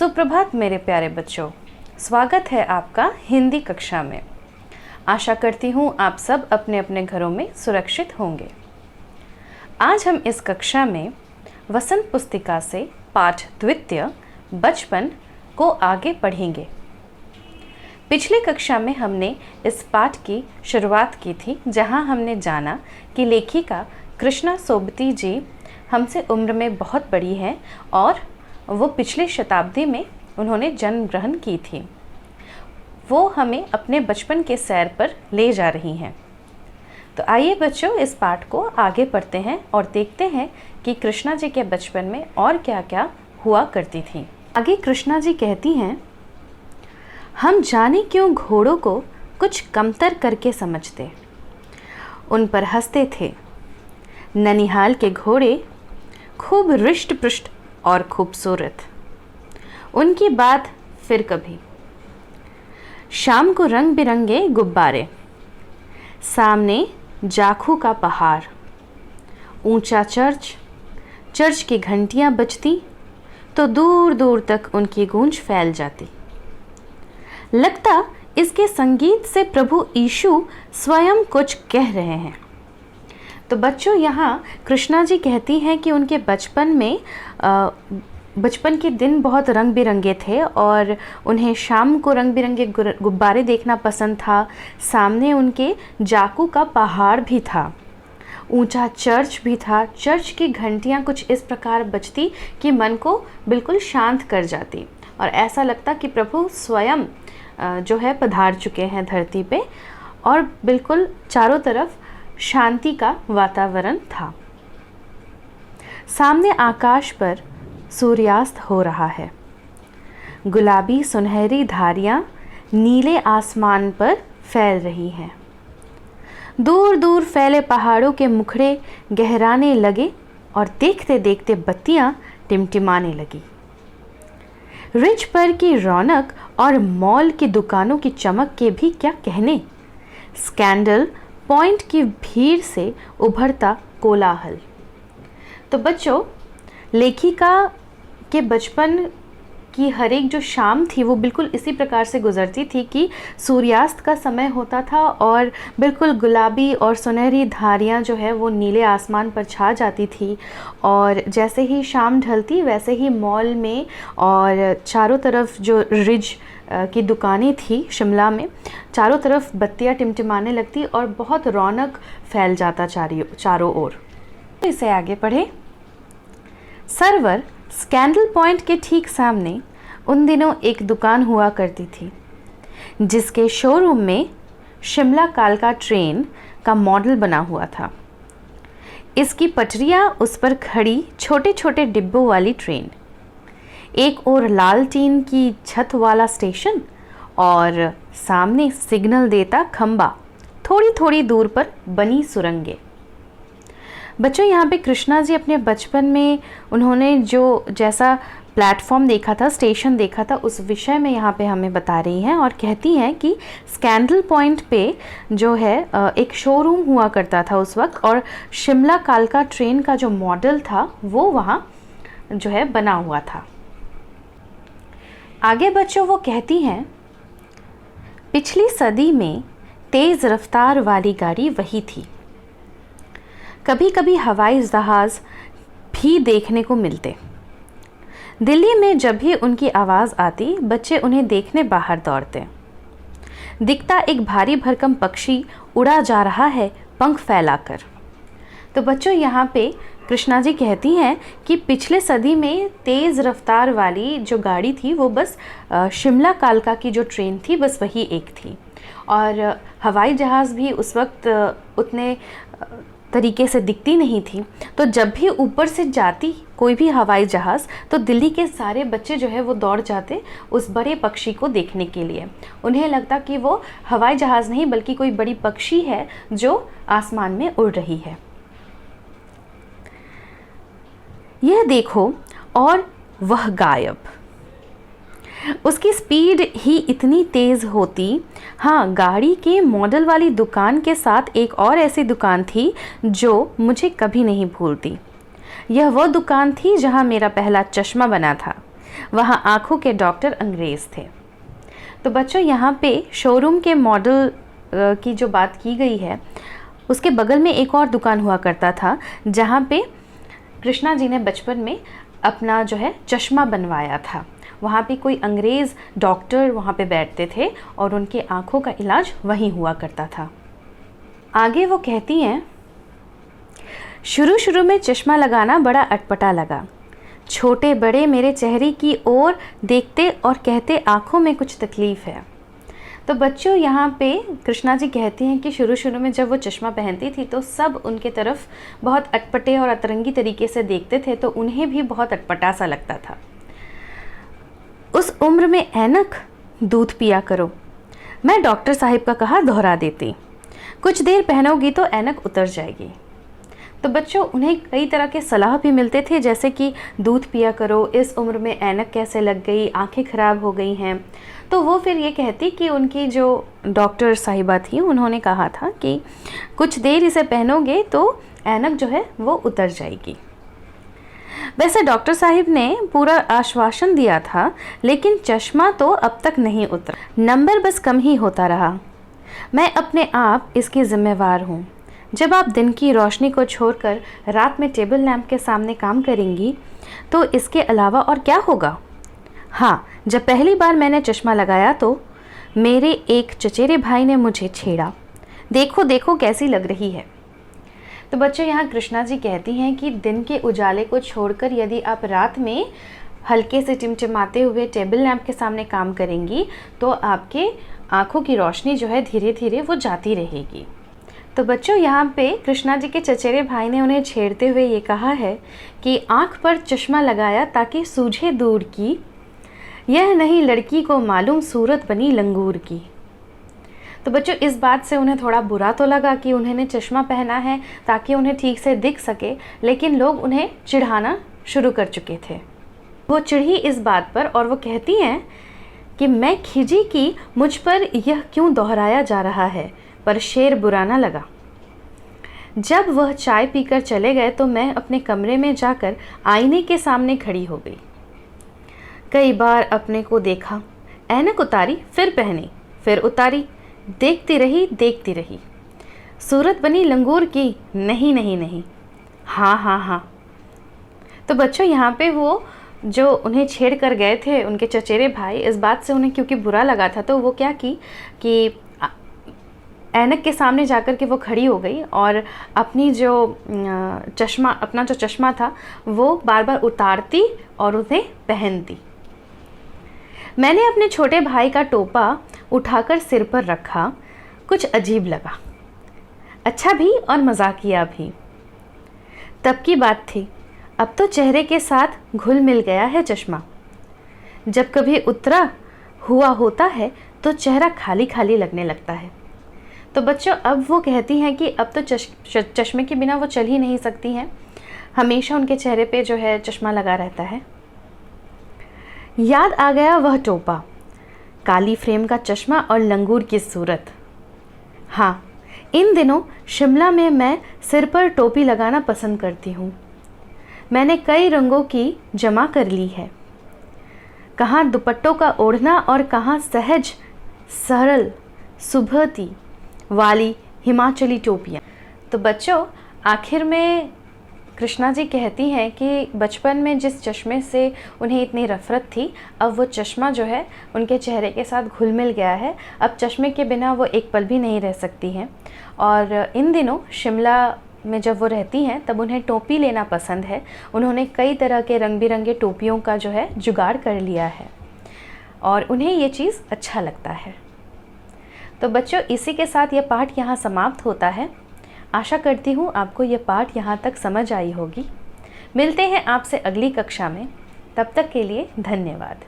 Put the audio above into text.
सुप्रभात मेरे प्यारे बच्चों, स्वागत है आपका हिंदी कक्षा में। आशा करती हूँ आप सब अपने अपने घरों में सुरक्षित होंगे। आज हम इस कक्षा में वसंत पुस्तिका से पाठ द्वितीय बचपन को आगे पढ़ेंगे। पिछली कक्षा में हमने इस पाठ की शुरुआत की थी, जहाँ हमने जाना कि लेखिका कृष्णा सोबती जी हमसे उम्र में बहुत बड़ी हैं और वो पिछली शताब्दी में उन्होंने जन्म ग्रहण की थी। वो हमें अपने बचपन के सैर पर ले जा रही हैं। तो आइए बच्चों, इस पाठ को आगे पढ़ते हैं और देखते हैं कि कृष्णा जी के बचपन में और क्या क्या हुआ करती थी। आगे कृष्णा जी कहती हैं, हम जाने क्यों घोड़ों को कुछ कमतर करके समझते, उन पर हंसते थे। ननिहाल के घोड़े खूब रिष्ट पृष्ठ और खूबसूरत, उनकी बात फिर कभी। शाम को रंग बिरंगे गुब्बारे, सामने जाखू का पहाड़, ऊंचा चर्च, चर्च की घंटियां बजती तो दूर दूर तक उनकी गूंज फैल जाती। लगता इसके संगीत से प्रभु यीशु स्वयं कुछ कह रहे हैं। तो बच्चों, यहाँ कृष्णा जी कहती हैं कि उनके बचपन के दिन बहुत रंग बिरंगे थे और उन्हें शाम को रंग बिरंगे गुब्बारे देखना पसंद था। सामने उनके जाकू का पहाड़ भी था, ऊंचा चर्च भी था। चर्च की घंटियाँ कुछ इस प्रकार बजती कि मन को बिल्कुल शांत कर जाती और ऐसा लगता कि प्रभु स्वयं जो है पधार चुके हैं धरती पे और बिल्कुल चारों तरफ शांति का वातावरण था। सामने आकाश पर सूर्यास्त हो रहा है। गुलाबी सुनहरी धारियां नीले आसमान पर फैल रही हैं। दूर दूर फैले पहाड़ों के मुखड़े गहराने लगे और देखते देखते बत्तियां टिमटिमाने लगी। रिज पर की रौनक और मॉल की दुकानों की चमक के भी क्या कहने। स्कैंडल पॉइंट की भीड़ से उभरता कोलाहल। तो बच्चों, लेखिका के बचपन की हर एक जो शाम थी वो बिल्कुल इसी प्रकार से गुजरती थी कि सूर्यास्त का समय होता था और बिल्कुल गुलाबी और सुनहरी धारियां जो है वो नीले आसमान पर छा जाती थी। और जैसे ही शाम ढलती वैसे ही मॉल में और चारों तरफ जो रिज की दुकानें थी शिमला में, चारों तरफ बत्तियां टिमटिमाने लगती और बहुत रौनक फैल जाता चारों ओर। इसे आगे पढ़े। सर्वर स्कैंडल पॉइंट के ठीक सामने उन दिनों एक दुकान हुआ करती थी, जिसके शोरूम में शिमला कालका ट्रेन का मॉडल बना हुआ था। इसकी पटरियां, उस पर खड़ी छोटे छोटे डिब्बों वाली ट्रेन, एक और लाल टीन की छत वाला स्टेशन और सामने सिग्नल देता खंबा, थोड़ी थोड़ी दूर पर बनी सुरंगें। बच्चों, यहाँ पे कृष्णा जी अपने बचपन में उन्होंने जो जैसा प्लेटफॉर्म देखा था, स्टेशन देखा था, उस विषय में यहाँ पे हमें बता रही हैं और कहती हैं कि स्कैंडल पॉइंट पे जो है एक शोरूम हुआ करता था उस वक्त और शिमला कालका ट्रेन का जो मॉडल था वो वहाँ जो है बना हुआ था। आगे बच्चों वो कहती हैं, पिछली सदी में तेज़ रफ्तार वाली गाड़ी वही थी। कभी कभी हवाई जहाज़ भी देखने को मिलते। दिल्ली में जब भी उनकी आवाज़ आती, बच्चे उन्हें देखने बाहर दौड़ते। दिखता एक भारी भरकम पक्षी उड़ा जा रहा है पंख फैलाकर। तो बच्चों, यहाँ पे कृष्णा जी कहती हैं कि पिछले सदी में तेज़ रफ्तार वाली जो गाड़ी थी वो बस शिमला कालका की जो ट्रेन थी बस वही एक थी और हवाई जहाज़ भी उस वक्त उतने तरीके से दिखती नहीं थी। तो जब भी ऊपर से जाती कोई भी हवाई जहाज़ तो दिल्ली के सारे बच्चे जो है वो दौड़ जाते उस बड़े पक्षी को देखने के लिए। उन्हें लगता कि वो हवाई जहाज़ नहीं बल्कि कोई बड़ी पक्षी है जो आसमान में उड़ रही है। यह देखो, और वह गायब। उसकी स्पीड ही इतनी तेज़ होती। हाँ, गाड़ी के मॉडल वाली दुकान के साथ एक और ऐसी दुकान थी जो मुझे कभी नहीं भूलती। यह वो दुकान थी जहाँ मेरा पहला चश्मा बना था। वहाँ आँखों के डॉक्टर अंग्रेज़ थे। तो बच्चों यहाँ पे शोरूम के मॉडल की जो बात की गई है, उसके बगल में एक और दुकान हुआ करता था जहाँ पे कृष्णा जी ने बचपन में अपना जो है चश्मा बनवाया था। वहाँ पे कोई अंग्रेज़ डॉक्टर वहाँ पे बैठते थे और उनके आँखों का इलाज वहीं हुआ करता था। आगे वो कहती हैं, शुरू शुरू में चश्मा लगाना बड़ा अटपटा लगा। छोटे बड़े मेरे चेहरे की ओर देखते और कहते आँखों में कुछ तकलीफ़ है। तो बच्चों यहाँ पे कृष्णा जी कहती हैं कि शुरू शुरू में जब वो चश्मा पहनती थी तो सब उनके तरफ बहुत अटपटे और अतरंगी तरीके से देखते थे, तो उन्हें भी बहुत अटपटा सा लगता था। उस उम्र में ऐनक, दूध पिया करो, मैं डॉक्टर साहिब का कहा दोहरा देती। कुछ देर पहनोगी तो ऐनक उतर जाएगी। तो बच्चों उन्हें कई तरह के सलाह भी मिलते थे, जैसे कि दूध पिया करो, इस उम्र में ऐनक कैसे लग गई, आंखें ख़राब हो गई हैं। तो वो फिर ये कहती कि उनकी जो डॉक्टर साहिबा थी उन्होंने कहा था कि कुछ देर इसे पहनोगे तो ऐनक जो है वो उतर जाएगी। वैसे डॉक्टर साहिब ने पूरा आश्वासन दिया था, लेकिन चश्मा तो अब तक नहीं उतरा, नंबर बस कम ही होता रहा। मैं अपने आप इसकी ज़िम्मेवार हूँ। जब आप दिन की रोशनी को छोड़कर रात में टेबल लैंप के सामने काम करेंगी तो इसके अलावा और क्या होगा। हाँ, जब पहली बार मैंने चश्मा लगाया तो मेरे एक चचेरे भाई ने मुझे छेड़ा, देखो देखो कैसी लग रही है। तो बच्चों यहाँ कृष्णा जी कहती हैं कि दिन के उजाले को छोड़कर यदि आप रात में हल्के से टिमटिमाते हुए टेबल लैंप के सामने काम करेंगी तो आपके आँखों की रोशनी जो है धीरे धीरे वो जाती रहेगी। तो बच्चों यहाँ पे कृष्णा जी के चचेरे भाई ने उन्हें छेड़ते हुए ये कहा है कि आँख पर चश्मा लगाया ताकि सूझे दूर की, यह नहीं लड़की को मालूम सूरत बनी लंगूर की। तो बच्चों इस बात से उन्हें थोड़ा बुरा तो लगा कि उन्होंने चश्मा पहना है ताकि उन्हें ठीक से दिख सके, लेकिन लोग उन्हें चिढ़ाना शुरू कर चुके थे। वो चिढ़ी इस बात पर और वो कहती हैं कि मैं खिजी कि मुझ पर यह क्यों दोहराया जा रहा है, पर शेर बुरा ना लगा। जब वह चाय पीकर चले गए तो मैं अपने कमरे में जाकर आईने के सामने खड़ी हो गई। कई बार अपने को देखा, ऐनक उतारी, फिर पहनी, फिर उतारी, देखती रही, सूरत बनी लंगूर की, नहीं नहीं नहीं, हाँ हाँ हाँ। तो बच्चों यहाँ पे वो जो उन्हें छेड़ कर गए थे उनके चचेरे भाई, इस बात से उन्हें क्योंकि बुरा लगा था तो वो क्या की कि ऐनक के सामने जाकर के वो खड़ी हो गई और अपना जो चश्मा था वो बार बार उतारती और उसे पहनती। मैंने अपने छोटे भाई का टोपा उठाकर सिर पर रखा, कुछ अजीब लगा, अच्छा भी और मजाकिया भी। तब की बात थी, अब तो चेहरे के साथ घुल मिल गया है चश्मा। जब कभी उतरा हुआ होता है तो चेहरा खाली खाली लगने लगता है। तो बच्चों अब वो कहती हैं कि अब तो चश्मे के बिना वो चल ही नहीं सकती हैं, हमेशा उनके चेहरे पे जो है चश्मा लगा रहता है। याद आ गया वह टोपा, काली फ्रेम का चश्मा और लंगूर की सूरत। हाँ, इन दिनों शिमला में मैं सिर पर टोपी लगाना पसंद करती हूँ। मैंने कई रंगों की जमा कर ली है, कहाँ दुपट्टों का ओढ़ना और कहाँ सहज सरल सुभती वाली हिमाचली टोपियाँ। तो बच्चों आखिर में कृष्णा जी कहती हैं कि बचपन में जिस चश्मे से उन्हें इतनी नफरत थी, अब वो चश्मा जो है उनके चेहरे के साथ घुल मिल गया है। अब चश्मे के बिना वो एक पल भी नहीं रह सकती हैं। और इन दिनों शिमला में जब वो रहती हैं तब उन्हें टोपी लेना पसंद है। उन्होंने कई तरह के रंग बिरंगे टोपियों का जो है जुगाड़ कर लिया है और उन्हें ये चीज़ अच्छा लगता है। तो बच्चों इसी के साथ ये पाठ यहाँ समाप्त होता है। आशा करती हूँ आपको ये पाठ यहाँ तक समझ आई होगी। मिलते हैं आपसे अगली कक्षा में, तब तक के लिए धन्यवाद।